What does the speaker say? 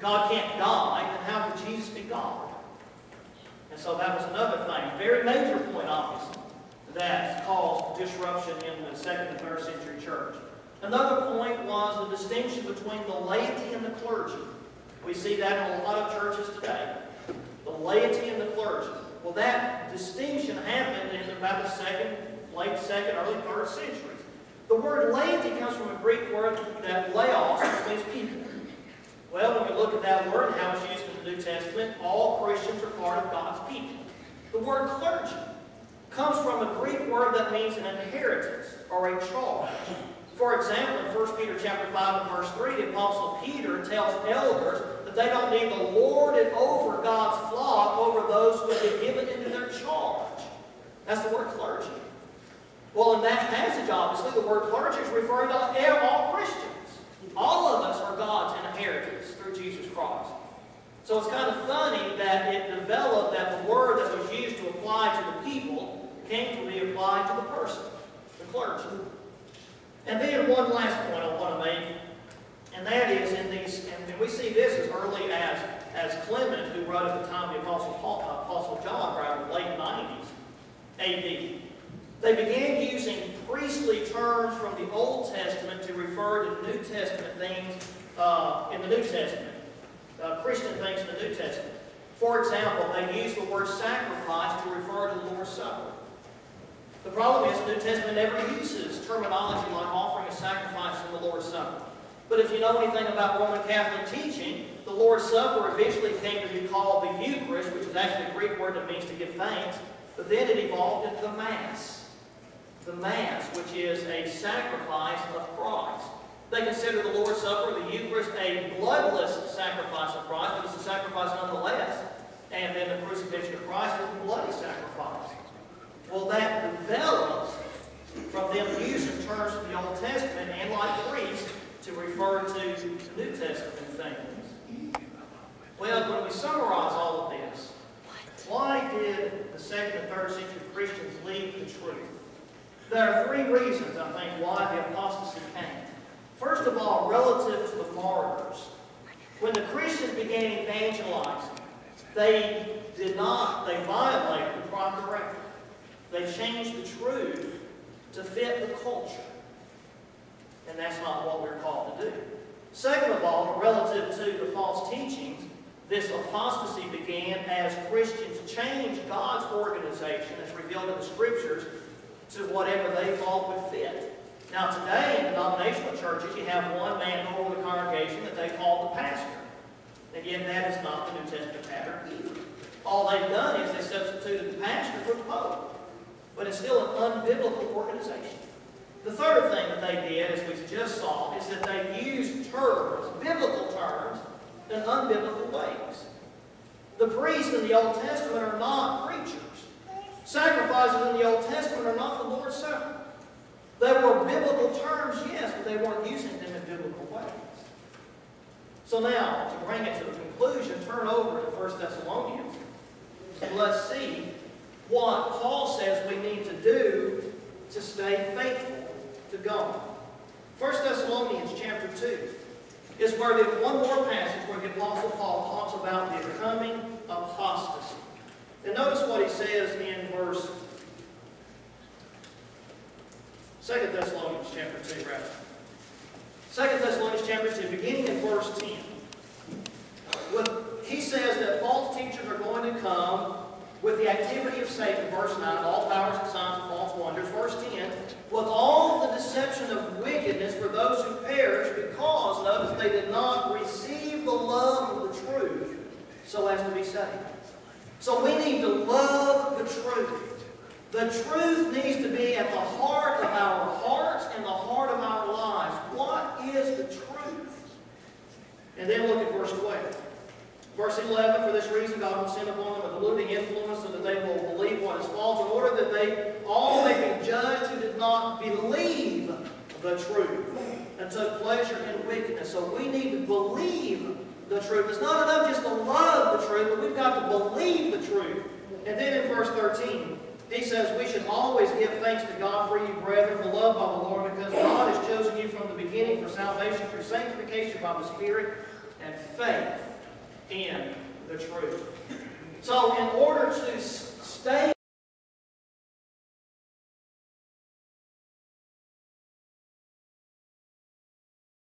God can't die, then how could Jesus be God? And so that was another thing. Very major point, obviously, that caused disruption in the 2nd and 3rd century church. Another point was the distinction between the laity and the clergy. We see that in a lot of churches today. The laity and the clergy. Well, that distinction happened in about the late 2nd, early 3rd centuries. The word laity comes from a Greek word that laos, which means people. Well, when we look at that word and how it's used in the New Testament, all Christians are part of God's people. The word clergy comes from a Greek word that means an inheritance or a charge. For example, in 1 Peter chapter 5 and verse 3, the Apostle Peter tells elders that they don't need to lord it over God's flock, over those who have been given into their charge. That's the word clergy. Well, in that passage, obviously, the word clergy is referring to all Christians. All of us are God's inheritance through Jesus Christ. So it's kind of funny that it developed that the word that was used to apply to the people came to be applied to the person, the clergy. And then one last point I want to make, and that is in these, and we see this as early as Clement, who wrote at the time the Apostle John, around the late 90s A.D. They began using priestly terms from the Old Testament to refer to New Testament things in the New Testament, Christian things in the New Testament. For example, they use the word sacrifice to refer to the Lord's Supper. The problem is the New Testament never uses terminology like offering a sacrifice in the Lord's Supper. But if you know anything about Roman Catholic teaching, the Lord's Supper eventually came to be called the Eucharist, which is actually a Greek word that means to give thanks, but then it evolved into the Mass. The Mass, which is a sacrifice of Christ. They consider the Lord's Supper, the Eucharist, a bloodless sacrifice of Christ, but it's a sacrifice nonetheless. And then the crucifixion of Christ is a bloody sacrifice. Well, that developed from them using terms from the Old Testament and like priests to refer to the New Testament things. Well, when we summarize all of this, why did the 2nd and 3rd century Christians leave the truth? There are three reasons, I think, why the apostasy came. First of all, relative to the martyrs. When the Christians began evangelizing, they violated the proper record. They changed the truth to fit the culture. And that's not what we're called to do. Second of all, relative to the false teachings, this apostasy began as Christians changed God's organization as revealed in the Scriptures to whatever they thought would fit. Now today in denominational churches you have one man over the congregation that they call the pastor. Again, that is not the New Testament pattern either. All they've done is they substituted the pastor for the pope. But it's still an unbiblical organization. The third thing that they did, as we just saw, is that they used terms, biblical terms, in unbiblical ways. The priests in the Old Testament are not preachers. Sacrifices in the Old Testament are not the Lord's Supper. They were biblical terms, yes, but they weren't using them in biblical ways. So now, to bring it to the conclusion, turn over to 1 Thessalonians, and let's see what Paul says we need to do to stay faithful to God. 1 Thessalonians chapter 2 is where one more passage where the Apostle Paul talks about the coming apostasy. And notice what he says in verse 2 Thessalonians chapter 2, rather. 2 Thessalonians chapter 2, beginning in verse 10. He says that false teachers are going to come with the activity of Satan, verse 9, all powers and signs and false wonders, verse 10, with all the deception of wickedness for those who perish, because, notice, they did not receive the love of the truth so as to be saved. So we need to love the truth. The truth needs to be at the heart of our hearts and the heart of our lives. What is the truth? And then look at verse 12. Verse 11, for this reason God will send upon them a deluding influence so that they will believe what is false, in order that they all may be judged who did not believe the truth and took pleasure in wickedness. So we need to believe the truth. It's not enough just to love the truth, but we've got to believe the truth. And then in verse 13, he says, we should always give thanks to God for you, brethren, beloved by the Lord, because God has chosen you from the beginning for salvation through sanctification by the Spirit and faith in the truth. So in order to stay